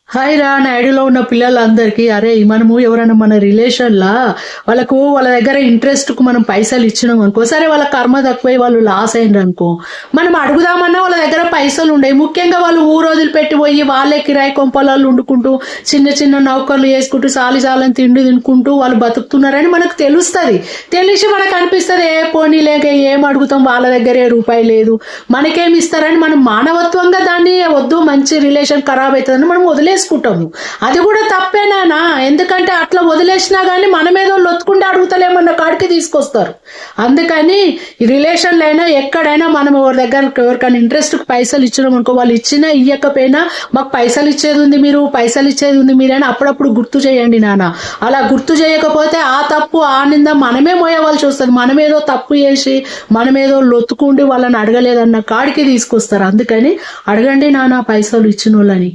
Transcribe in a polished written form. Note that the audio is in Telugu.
హాయ్ రా నాయుడులో ఉన్న పిల్లలందరికీ అరే మనము ఎవరైనా మన రిలేషన్లా వాళ్ళ దగ్గర ఇంట్రెస్ట్కు మనం పైసలు ఇచ్చినాం అనుకో, సరే వాళ్ళ కర్మ తక్కువై వాళ్ళు లాస్ అయిండ్రు అనుకో, మనం అడుగుదామన్నా వాళ్ళ దగ్గర పైసలు ఉండవు. ముఖ్యంగా వాళ్ళు ఊరు వదిలిపెట్టి పోయి వాళ్ళే కిరాయి కొంపలలో వండుకుంటూ చిన్న చిన్న నౌకర్లు వేసుకుంటూ సాలని తిండి తినుకుంటూ వాళ్ళు బతుకుతున్నారని మనకు తెలుస్తుంది. తెలిసి మనకు అనిపిస్తుంది ఏ పోనీ లేక ఏం అడుగుతాం, వాళ్ళ దగ్గరే రూపాయి లేదు మనకేమి ఇస్తారని మనం మానవత్వంగా దాన్ని వద్దు మంచి రిలేషన్ ఖరాబ్ అవుతుందని మనం వదిలేసుకుంటాము. అది కూడా తప్పేనా? ఎందుకంటే అట్లా వదిలేసినా కానీ మనమేదో లొత్తుకుంటే అడుగుతలేమన్న కాడికి తీసుకొస్తారు. అందుకని రిలేషన్లో అయినా ఎక్కడైనా మనం ఎవరి దగ్గర ఎవరికైనా ఇంట్రెస్ట్కి పైసలు ఇచ్చినాం అనుకో, వాళ్ళు ఇచ్చినా ఇయ్యకపోయినా మాకు పైసలు ఇచ్చేది ఉంది మీరైనా అప్పుడప్పుడు గుర్తు చేయండి నాన్న. అలా గుర్తు చేయకపోతే ఆ తప్పు ఆ నింద మనమే మోయవలసి వస్తుంది. మనమేదో తప్పు చేసి మనమేదో లొత్తుకుండి వాళ్ళని అడగలేదన్న కాడికి తీసుకొస్తారు. అందుకని అడగండి నాన్న పైసలు ఇచ్చిన వాళ్ళని.